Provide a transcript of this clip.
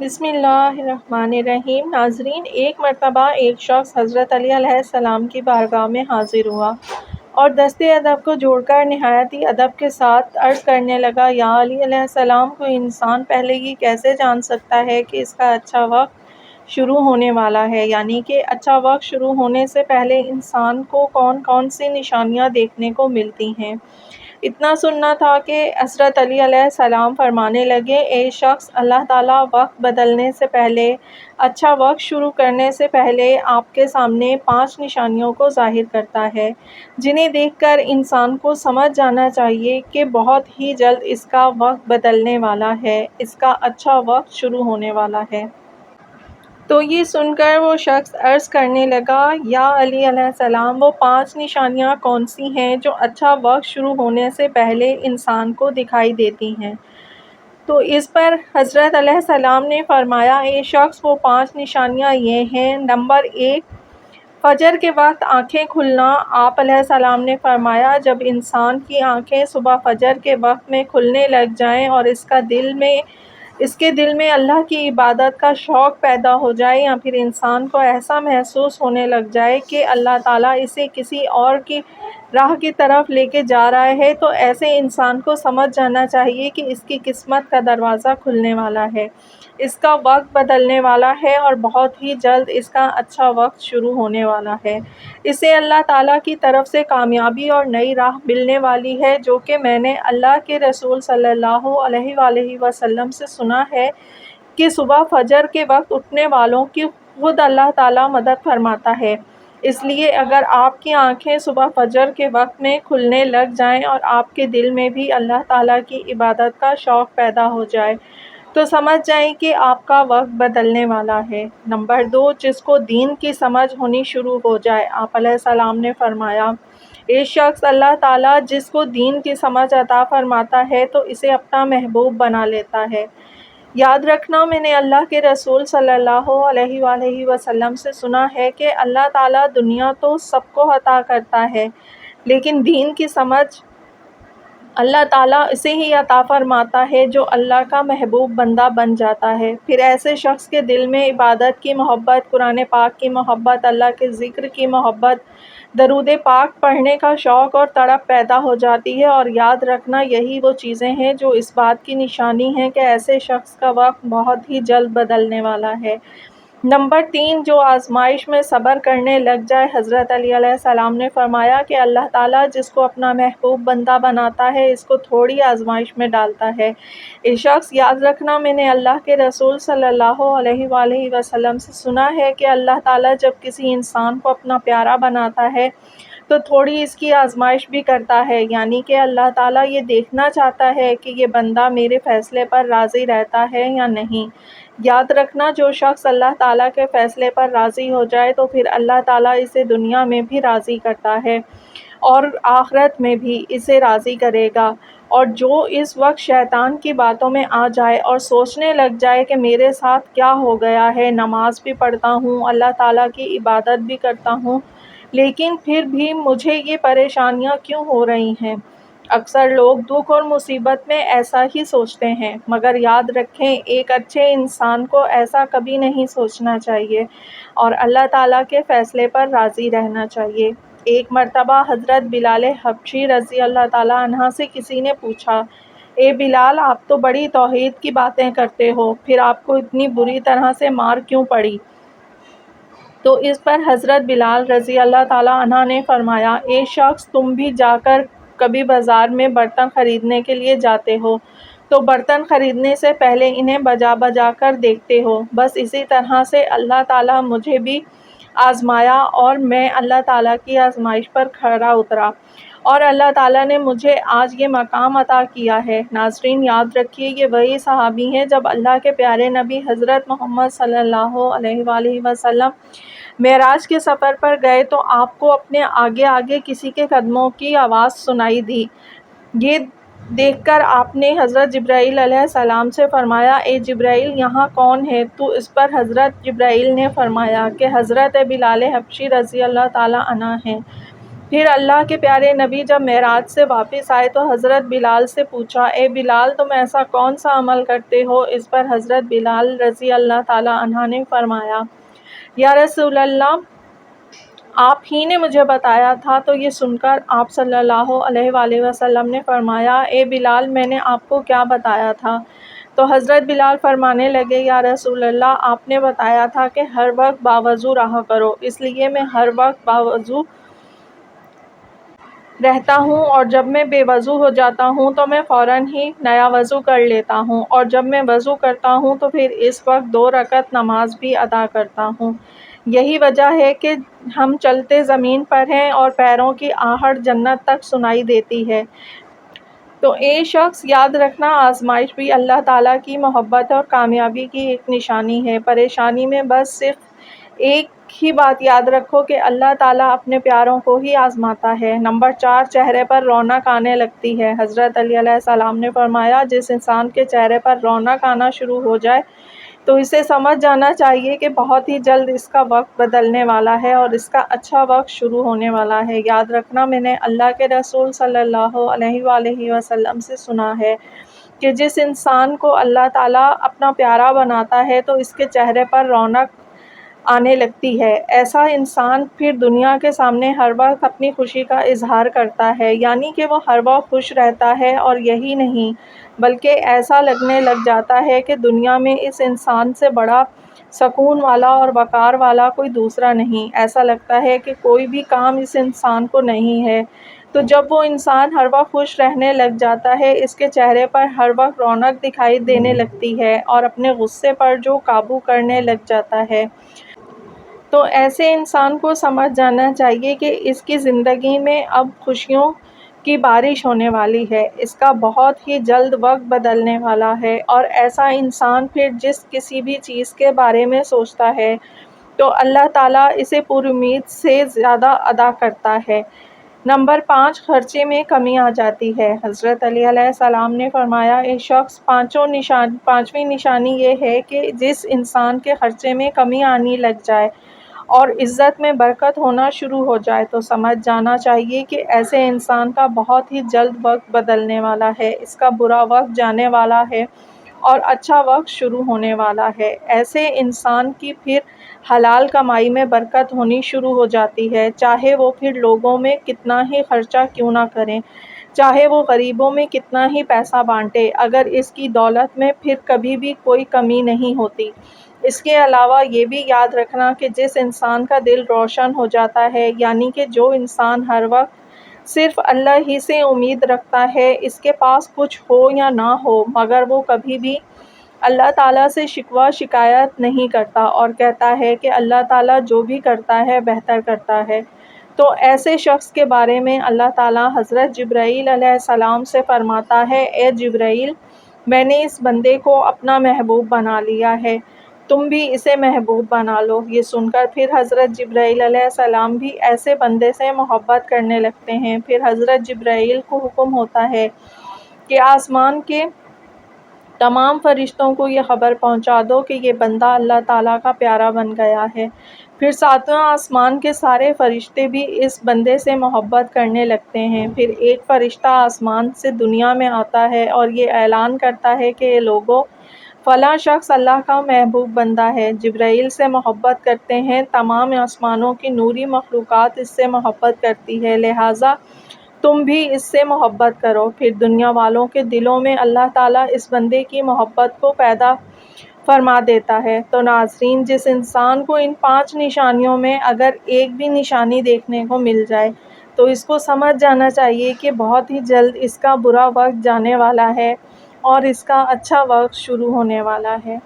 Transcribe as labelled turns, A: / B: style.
A: بسم اللہ الرحمن الرحیم۔ ناظرین، ایک مرتبہ ایک شخص حضرت علی علیہ السلام کی بارگاہ میں حاضر ہوا اور دست ادب کو جوڑ کر نہایت ہی ادب کے ساتھ عرض کرنے لگا، یا علی علیہ السلام، کوئی انسان پہلے یہ کیسے جان سکتا ہے کہ اس کا اچھا وقت شروع ہونے والا ہے؟ یعنی کہ اچھا وقت شروع ہونے سے پہلے انسان کو کون کون سی نشانیاں دیکھنے کو ملتی ہیں؟ اتنا سننا تھا کہ حضرت علی علیہ السلام فرمانے لگے، اے شخص، اللہ تعالیٰ وقت بدلنے سے پہلے، اچھا وقت شروع کرنے سے پہلے آپ کے سامنے 5 نشانیوں کو ظاہر کرتا ہے، جنہیں دیکھ کر انسان کو سمجھ جانا چاہیے کہ بہت ہی جلد اس کا وقت بدلنے والا ہے، اس کا اچھا وقت شروع ہونے والا ہے۔ تو یہ سن کر وہ شخص عرض کرنے لگا، یا علی علیہ السلام، وہ 5 نشانیاں کون سی ہیں جو اچھا وقت شروع ہونے سے پہلے انسان کو دکھائی دیتی ہیں؟ تو اس پر حضرت علیہ السلام نے فرمایا، اے شخص، وہ 5 نشانیاں یہ ہیں۔ نمبر 1، فجر کے وقت آنکھیں کھلنا۔ آپ علیہ السلام نے فرمایا، جب انسان کی آنکھیں صبح فجر کے وقت میں کھلنے لگ جائیں اور اس کے دل میں اللہ کی عبادت کا شوق پیدا ہو جائے، یا پھر انسان کو ایسا محسوس ہونے لگ جائے کہ اللہ تعالیٰ اسے کسی اور کی راہ کی طرف لے کے جا رہا ہے، تو ایسے انسان کو سمجھ جانا چاہیے کہ اس کی قسمت کا دروازہ کھلنے والا ہے، اس کا وقت بدلنے والا ہے اور بہت ہی جلد اس کا اچھا وقت شروع ہونے والا ہے۔ اسے اللہ تعالیٰ کی طرف سے کامیابی اور نئی راہ ملنے والی ہے، جو کہ میں نے اللہ کے رسول صلی اللہ علیہ وآلہ وسلم سے سنا ہے کہ صبح فجر کے وقت اٹھنے والوں کی خود اللہ تعالیٰ مدد فرماتا ہے۔ اس لیے اگر آپ کی آنکھیں صبح فجر کے وقت میں کھلنے لگ جائیں اور آپ کے دل میں بھی اللہ تعالیٰ کی عبادت کا شوق پیدا ہو جائے، تو سمجھ جائیں کہ آپ کا وقت بدلنے والا ہے۔ نمبر 2، جس کو دین کی سمجھ ہونی شروع ہو جائے۔ آپ علیہ السلام نے فرمایا، اے شخص، اللہ تعالیٰ جس کو دین کی سمجھ عطا فرماتا ہے تو اسے اپنا محبوب بنا لیتا ہے۔ یاد رکھنا، میں نے اللہ کے رسول صلی اللہ علیہ وآلہ وسلم سے سنا ہے کہ اللہ تعالیٰ دنیا تو سب کو عطا کرتا ہے، لیکن دین کی سمجھ اللہ تعالیٰ اسے ہی عطا فرماتا ہے جو اللہ کا محبوب بندہ بن جاتا ہے۔ پھر ایسے شخص کے دل میں عبادت کی محبت، قرآن پاک کی محبت، اللہ کے ذکر کی محبت، درود پاک پڑھنے کا شوق اور تڑپ پیدا ہو جاتی ہے، اور یاد رکھنا یہی وہ چیزیں ہیں جو اس بات کی نشانی ہیں کہ ایسے شخص کا وقت بہت ہی جلد بدلنے والا ہے۔ نمبر 3، جو آزمائش میں صبر کرنے لگ جائے۔ حضرت علی علیہ السلام نے فرمایا کہ اللہ تعالیٰ جس کو اپنا محبوب بندہ بناتا ہے، اس کو تھوڑی آزمائش میں ڈالتا ہے۔ اے شخص، یاد رکھنا، میں نے اللہ کے رسول صلی اللہ علیہ وآلہ وسلم سے سنا ہے کہ اللہ تعالیٰ جب کسی انسان کو اپنا پیارا بناتا ہے تو تھوڑی اس کی آزمائش بھی کرتا ہے، یعنی کہ اللہ تعالیٰ یہ دیکھنا چاہتا ہے کہ یہ بندہ میرے فیصلے پر راضی رہتا ہے یا نہیں۔ یاد رکھنا، جو شخص اللہ تعالیٰ کے فیصلے پر راضی ہو جائے تو پھر اللہ تعالیٰ اسے دنیا میں بھی راضی کرتا ہے اور آخرت میں بھی اسے راضی کرے گا۔ اور جو اس وقت شیطان کی باتوں میں آ جائے اور سوچنے لگ جائے کہ میرے ساتھ کیا ہو گیا ہے، نماز بھی پڑھتا ہوں، اللہ تعالیٰ کی عبادت بھی کرتا ہوں، لیکن پھر بھی مجھے یہ پریشانیاں کیوں ہو رہی ہیں؟ اکثر لوگ دکھ اور مصیبت میں ایسا ہی سوچتے ہیں، مگر یاد رکھیں، ایک اچھے انسان کو ایسا کبھی نہیں سوچنا چاہیے اور اللہ تعالیٰ کے فیصلے پر راضی رہنا چاہیے۔ ایک مرتبہ حضرت بلال حبشی رضی اللہ تعالیٰ عنہ سے کسی نے پوچھا، اے بلال، آپ تو بڑی توحید کی باتیں کرتے ہو، پھر آپ کو اتنی بری طرح سے مار کیوں پڑی؟ تو اس پر حضرت بلال رضی اللہ تعالیٰ عنہ نے فرمایا، اے شخص، تم بھی جا کر کبھی بازار میں برتن خریدنے کے لیے جاتے ہو تو برتن خریدنے سے پہلے انہیں بجا بجا کر دیکھتے ہو، بس اسی طرح سے اللہ تعالیٰ مجھے بھی آزمایا اور میں اللہ تعالیٰ کی آزمائش پر کھرا اترا اور اللہ تعالیٰ نے مجھے آج یہ مقام عطا کیا ہے۔ ناظرین، یاد رکھیے، یہ وہی صحابی ہیں جب اللہ کے پیارے نبی حضرت محمد صلی اللہ علیہ وآلہ وسلم معراج کے سفر پر گئے تو آپ کو اپنے آگے آگے کسی کے قدموں کی آواز سنائی دی۔ یہ دیکھ کر آپ نے حضرت جبرائیل علیہ السلام سے فرمایا، اے جبرائیل، یہاں کون ہے؟ تو اس پر حضرت جبرائیل نے فرمایا کہ حضرت بلال حبشی رضی اللہ تعالیٰ عنہ ہیں۔ پھر اللہ کے پیارے نبی جب معراج سے واپس آئے تو حضرت بلال سے پوچھا، اے بلال، تم ایسا کون سا عمل کرتے ہو؟ اس پر حضرت بلال رضی اللہ تعالی عنہ نے فرمایا، یا رسول اللہ، آپ ہی نے مجھے بتایا تھا۔ تو یہ سن کر آپ صلی اللہ علیہ وآلہ وسلم نے فرمایا، اے بلال، میں نے آپ کو کیا بتایا تھا؟ تو حضرت بلال فرمانے لگے، یا رسول اللہ، آپ نے بتایا تھا کہ ہر وقت باوضو رہا کرو، اس لیے میں ہر وقت باوضو رہتا ہوں، اور جب میں بے وضو ہو جاتا ہوں تو میں فوراً ہی نیا وضو کر لیتا ہوں، اور جب میں وضو کرتا ہوں تو پھر اس وقت 2 رکعت نماز بھی ادا کرتا ہوں۔ یہی وجہ ہے کہ ہم چلتے زمین پر ہیں اور پیروں کی آہٹ جنت تک سنائی دیتی ہے۔ تو اے شخص، یاد رکھنا، آزمائش بھی اللہ تعالیٰ کی محبت اور کامیابی کی ایک نشانی ہے۔ پریشانی میں بس صرف ایک ہی بات یاد رکھو کہ اللہ تعالیٰ اپنے پیاروں کو ہی آزماتا ہے۔ نمبر 4، چہرے پر رونق آنے لگتی ہے۔ حضرت علی علیہ السلام نے فرمایا، جس انسان کے چہرے پر رونق آنا شروع ہو جائے تو اسے سمجھ جانا چاہیے کہ بہت ہی جلد اس کا وقت بدلنے والا ہے اور اس کا اچھا وقت شروع ہونے والا ہے۔ یاد رکھنا، میں نے اللہ کے رسول صلی اللہ علیہ وآلہ وسلم سے سنا ہے کہ جس انسان کو اللہ تعالیٰ اپنا پیارا بناتا ہے تو اس کے چہرے پر رونق آنے لگتی ہے۔ ایسا انسان پھر دنیا کے سامنے ہر وقت اپنی خوشی کا اظہار کرتا ہے، یعنی کہ وہ ہر وقت خوش رہتا ہے، اور یہی نہیں بلکہ ایسا لگنے لگ جاتا ہے کہ دنیا میں اس انسان سے بڑا سکون والا اور وقار والا کوئی دوسرا نہیں۔ ایسا لگتا ہے کہ کوئی بھی کام اس انسان کو نہیں ہے۔ تو جب وہ انسان ہر وقت خوش رہنے لگ جاتا ہے، اس کے چہرے پر ہر وقت رونق دکھائی دینے لگتی ہے اور اپنے غصے پر جو قابو کرنے لگ جاتا ہے، تو ایسے انسان کو سمجھ جانا چاہیے کہ اس کی زندگی میں اب خوشیوں کی بارش ہونے والی ہے، اس کا بہت ہی جلد وقت بدلنے والا ہے، اور ایسا انسان پھر جس کسی بھی چیز کے بارے میں سوچتا ہے تو اللہ تعالیٰ اسے پوری امید سے زیادہ عطا کرتا ہے۔ نمبر 5، خرچے میں کمی آ جاتی ہے۔ حضرت علی علیہ السلام نے فرمایا، ایک شخص پانچویں نشانی یہ ہے کہ جس انسان کے خرچے میں کمی آنے لگ جائے اور عزت میں برکت ہونا شروع ہو جائے تو سمجھ جانا چاہیے کہ ایسے انسان کا بہت ہی جلد وقت بدلنے والا ہے، اس کا برا وقت جانے والا ہے اور اچھا وقت شروع ہونے والا ہے۔ ایسے انسان کی پھر حلال کمائی میں برکت ہونی شروع ہو جاتی ہے، چاہے وہ پھر لوگوں میں کتنا ہی خرچہ کیوں نہ کریں، چاہے وہ غریبوں میں کتنا ہی پیسہ بانٹے، اگر اس کی دولت میں پھر کبھی بھی کوئی کمی نہیں ہوتی۔ اس کے علاوہ یہ بھی یاد رکھنا کہ جس انسان کا دل روشن ہو جاتا ہے، یعنی کہ جو انسان ہر وقت صرف اللہ ہی سے امید رکھتا ہے، اس کے پاس کچھ ہو یا نہ ہو مگر وہ کبھی بھی اللہ تعالیٰ سے شکوہ شکایت نہیں کرتا اور کہتا ہے کہ اللہ تعالیٰ جو بھی کرتا ہے بہتر کرتا ہے، تو ایسے شخص کے بارے میں اللہ تعالیٰ حضرت جبرائیل علیہ السلام سے فرماتا ہے، اے جبرائیل، میں نے اس بندے کو اپنا محبوب بنا لیا ہے، تم بھی اسے محبوب بنا لو۔ یہ سن کر پھر حضرت جبرائیل علیہ السلام بھی ایسے بندے سے محبت کرنے لگتے ہیں۔ پھر حضرت جبرائیل کو حکم ہوتا ہے کہ آسمان کے تمام فرشتوں کو یہ خبر پہنچا دو کہ یہ بندہ اللہ تعالیٰ کا پیارا بن گیا ہے۔ پھر 7واں آسمان کے سارے فرشتے بھی اس بندے سے محبت کرنے لگتے ہیں۔ پھر ایک فرشتہ آسمان سے دنیا میں آتا ہے اور یہ اعلان کرتا ہے کہ اے لوگو، فلاں شخص اللہ کا محبوب بندہ ہے، جبرائیل سے محبت کرتے ہیں، تمام آسمانوں کی نوری مخلوقات اس سے محبت کرتی ہے، لہٰذا تم بھی اس سے محبت کرو۔ پھر دنیا والوں کے دلوں میں اللہ تعالیٰ اس بندے کی محبت کو پیدا فرما دیتا ہے۔ تو ناظرین، جس انسان کو ان 5 نشانیوں میں اگر ایک بھی نشانی دیکھنے کو مل جائے تو اس کو سمجھ جانا چاہیے کہ بہت ہی جلد اس کا برا وقت جانے والا ہے اور اس کا اچھا وقت شروع ہونے والا ہے۔